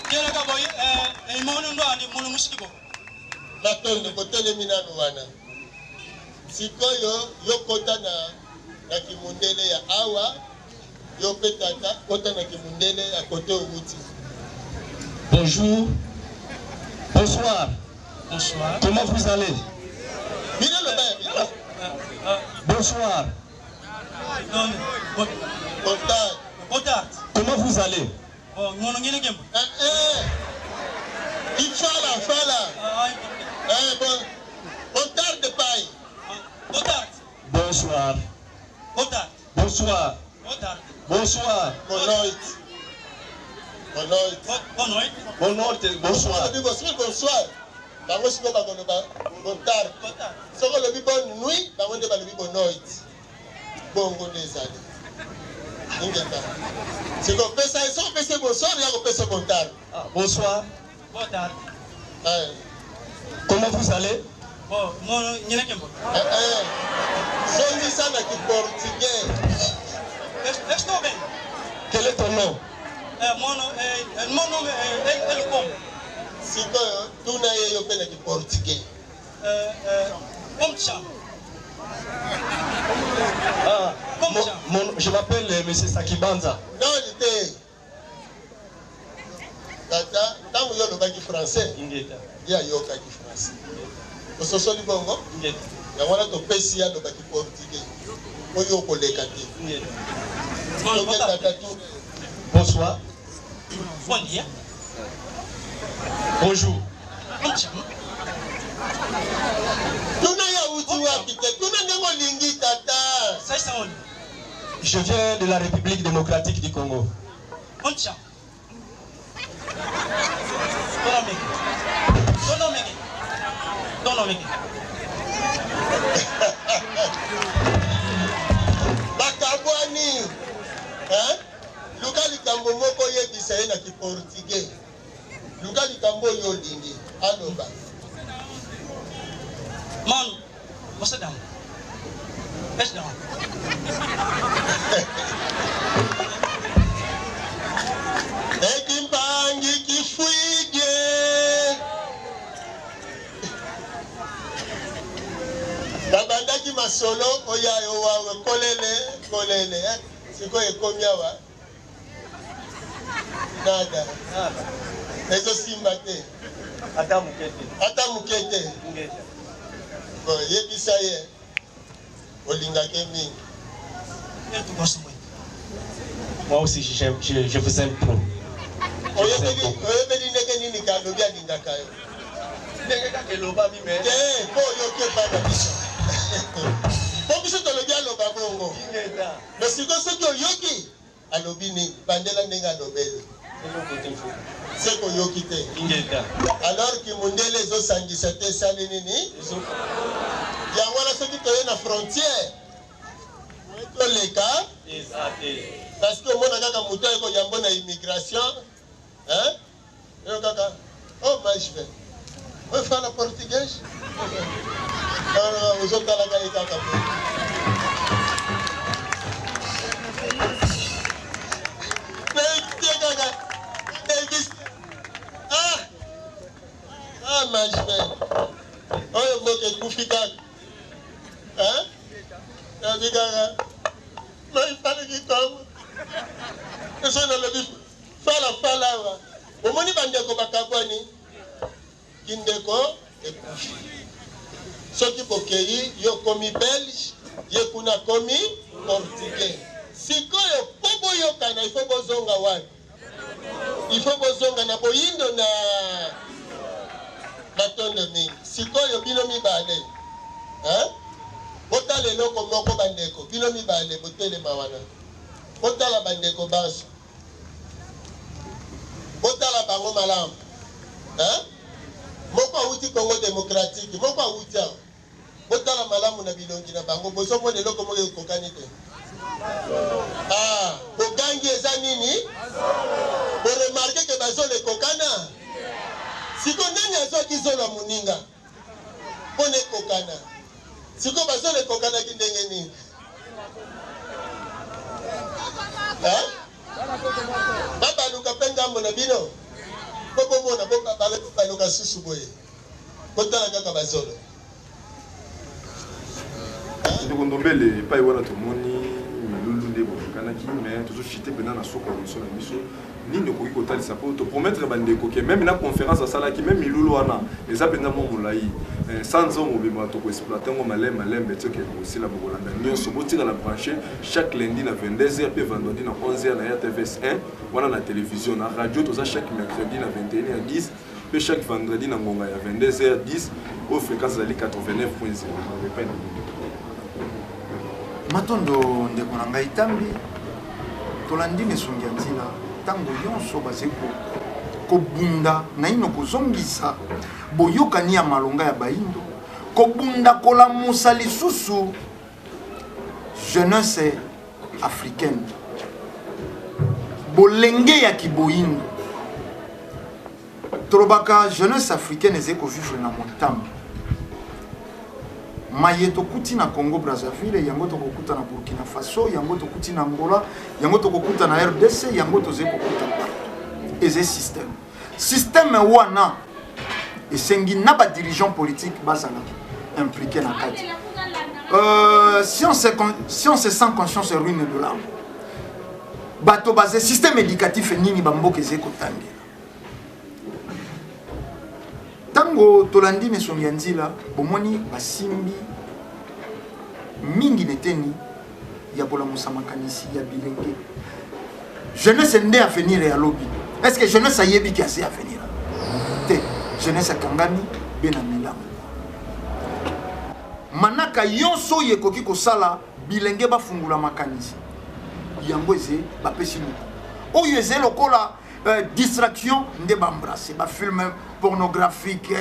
kera ka boy imono ndo andi mono musiki bokolo Natondo kotele minano wana. Sikoyo yokota na kimundele ya awa. Yopetata kota na kimundele ya kote uti. Bonjour. Bonsoir. bonsoir Comment vous allez? Bina lo ba. Bonsoir. non Kota. Comment vous allez? oh mono ngene gembo Fala. Bon tard de paille. Bonsoir. Bonsoir. Bonsoir. Bonsoir. Bonne noite. Bonsoir. Bonsoir. Bango siko bagono ba bon tard. Soko lobi bonne nuit, bango nde balobi bonne noite. Bongo ndezali. Ingeta. Siko pesa bonsoir ya ko pesa bon tard. Bonsoir. Bonsoir. Comment vous allez? Bon, mono ngene gembo. Songi sana ki portugais. Estou bem. Quel est ton nom? Mon nom est Elcom. Siko tuna yeyo pele ki portugais. Pomcha. Je m'appelle M. Sakibanza. Non, il était. Tata, tant que vous avez français, il y a yoka qui français. Vous savez ce bongo? Il y a un pays qui portugais. Vous avez un collègue. Bonsoir. Bon dia. Bonjour. Je viens de la République démocratique du Congo. Bakabwani, hein? Luka likambo moko yebisa ye na ki portugais. Luka likambo yo lingi. Aloba. Man, what's it down? Best down. Ekimbangi kifuige. Babandaki masolo oya yo wa kolele siko ekomi awa nada ezo simba te ata mukete bon yebisa ye olingake mingi. Moi aussi, je vous aime trop. Oyebeli ndenge nini kalobi alingaka yo ndenge kaka eloba mime te po oyoki ebana biso po biso tolobi aloba bongo mais sikoyo soki oyoki alobi nini bandela ndenge alobeli seko oyoki te alors ki mondele ezosangisa te esali nini yango wana soki toye na frontière toleka parce que omona kaka moto ayeko yambo na immigration yo kaka oh majve oyo fala portugais ozotalaka ye kaka majve oyo mboka ekufi kaka yabi kaka noifalaki kongo eso nalobi fala awa omoni bandeko bakabwani kindeko ekufi soki bokei yo komi belge ye kuna komi portugais sikoyo po boyokana ifo bozonga wapi ifo bozonga na boyindo na batondo mingi sikoyo bino mibale botala eloko moko bandeko bino mibale botelema wana botala bandeko banso botala bango malamu moko awuti Congo démocratique moko awuti awa botala malamu na bilongi na bango bozomona eloko moko ekokani te bogangi eza nini boremarke ke bazolo ekokana siko nani azwaki zolo moninga mpona ekokana siko bazolo ekokanaki ndenge nini babaluka mpe ngambo na bino po bomona baluka susu boye botala kaka bazolo ndokombele epai wana tomoni milulu nde bokanaki mais tozochite mpena na soko ya miso na biso nini okoki kotalisa mpo topromettre bandeko ke meme na conférence asalaki meme milulu wana eza mpenza mwa molai sans o mobima tokoexploite yango malembe tioke bosila bokolanda nyonso botikala branche chaque lundi na 22h mpe vendredi na 11h na RTVS 1 wana na télévision na radio toza chaque mercredi na 21h10 mpe chaque vendredi na ngonga ya 22h10 oyo fréquence ezali 89.0 epai na matondo ndeko na ngai tambi tolandi mesungi ya nzela ntango nyonso bazali kobunda naino kozongisa boyokani ya malonga ya bayindo kobunda kolamusa lisusu jeunesse africaine bolenge ya kiboyindo tolobaka jeunesse africaine ezali kovivre na motambo maye tokuti na Congo Brazzaville yango tokokuta na Burkina Faso yango tokuti na Angola yango tokokuta na RDC yango tozali kokuta partout eze système wana esengi na ba dirigeant politique bazala impliqué na kati si on se sent conscience ruine de l'âme, bato basé système éducatif nini bamboke zeko tangi. Tango tolandi mesongi nzila bomoni basimbi mingi neteni ya bola musamakanisi ya bilenge. Jeunesse ndé à venir et à lobby. Est-ce que jeunesse a yebi qui a assez à venir? Te jeunesse a kangami bena milango. Manaka yonso yekoki ko sala bilenge ba fungula makanisi. Yango eze ba pesi moko. Oyo eze lokola distraction nde ba embrasser ba film pornographique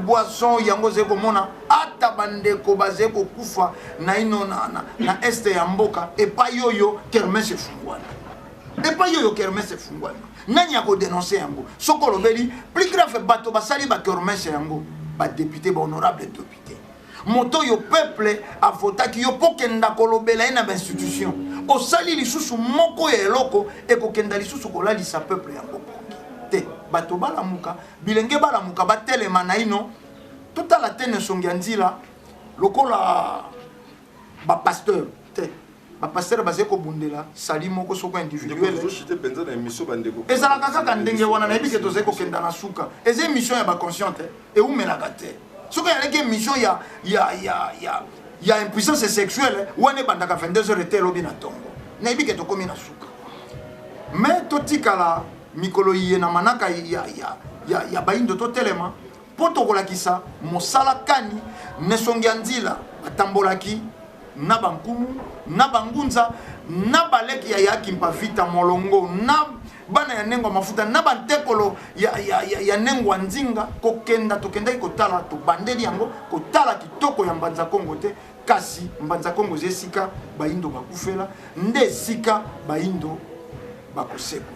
boisson yango ze komona ata bande ko baze ko kufa na ino na este ya mboka et pas yoyo kermesse fungwana. Et pas yoyo kermesse fungwana. Nani ya ko dénoncer yango. Sokolo beli plus grave bato basali ba kermesse yango ba député ba honorable député. Moto yo peuple a vota ki yo pokenda kolobela ina ba institution. O sali lisusu moko ya eloko e kokenda lisusu kolalisa peuple yango. Te bato balamuka bilenge balamuka batelema na ino tota la tene songi nzila lokola ba pasteur te ba pasteur basé ko bundela sali moko soko individuel ezala kaka ndenge wana na ebike toze ko kenda na suka eze émission ya ba consciente e umelaka te soko ya leke mission ya impuissance sexuelle wane bandaka 22h et lobi na tongo na ebike to komi na suka mais totikala mikolo yé na manaka ya baindo to telema poto kolakisa mosala kani nesongi nzila atambolaki na bankumu na bangunza na baleki ya yaki mpavita molongo na bana ya nengo mafuta na bantekolo ya nengo nzinga kokenda tokenda ikotala to bandeli yango kotala kitoko ya mbanza Kongo te kasi mbanza Kongo zesika baindo bakufela nde sika baindo bakoseko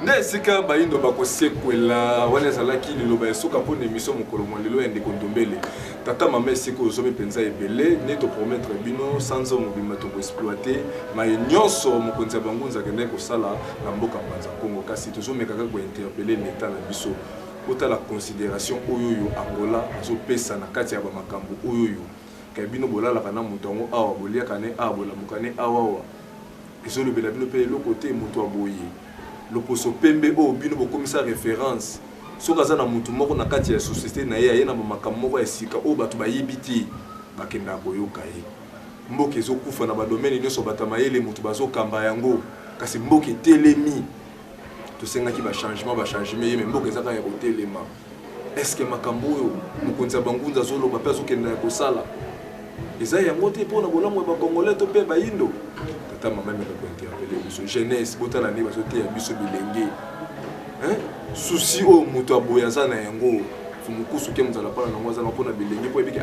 nde sika baindo bakosekwela wana ezalaki liloba esoka mpona émission mokolo mwa lelo ya ndeko ndombele tata mama esika ozomi mpenza ebele nde topromettre bino sanza mobima tokoexploite maye nyonso mokonzi ya bangunza akendaki kosala na mboka mbanza Kongo kasi tozomekaka kointerpele leta na biso otala considération oyoyo Angola azopesa na kati ya bamakambo oyoyo kaya bino bolalaka na moto yango awa boliaka ne awa bolamuka ne awawa ezolobela bino mpe eloko te moto aboye loposo pembe o bino bokomisa référence soka za na mutu moko na kati ya société na ye na makambo moko ya sika o bato bayibiti bakenda koyoka ye mboka ezokufa na badomaine nyonso batamayele mutu bazokamba yango kasi mboka etelemi tosengaki bachangement ye me mboka ezaka ya kotelema est-ce que makambo oyo mokonzi ya bangunza azoloba mpe azokenda ya kosala eza yango te mpona bolamu ya bakongolais to mpe bayindo tata mama meka kointerpele biso jeunesse botala nde bazoteya biso bilenge souci oyo moto aboya aza na yango mokusu ke mozala mpona nango aza na mpona bilenge mpo ebiki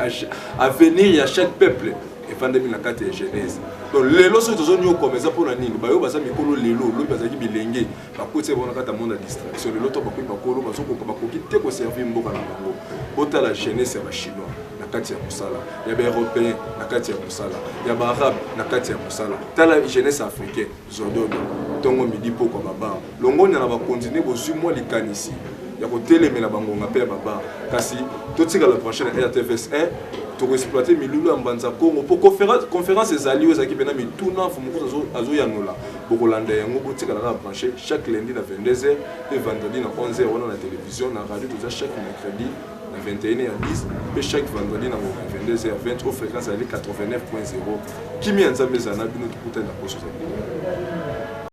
avenir ya chaque peuple efandemi na kati ya jeunesse donc lelo soki tozoniokoma eza mpona nini bayo baza mikolo lelo lobi bazalaki bilenge bakoti ebona kati ya monde ya distraction lelo to bakoki bakolo bakoki te koservir mboka na bango botala jeunesse ya bachinois na kati ya mosala ya baeuropéen na kati ya mosala ya baarabe na kati ya mosala tala jeunesse africaine zododo ntongo midi pokwa baba longoni na bakontinue bozwi mwa likanisi ya kotelemela bangonga mpe ya baba kasi totikala prochaine RTVS 1 tokoexploite milulu ya mbanza Kongo po conférence ezali oyo ezalaki mpena mituna fo mokusu azoyanola bokolanda yango botikala kaka branché chaque lundi na 22h mpe vendredi na 11h wana na télévision na radio toza chaque mercredi na 21h10 mpe chaque vendredi na 22h20 au fréquence ezali 89.0 kimi ya nzambe ezala na bino tokutani na poso za bino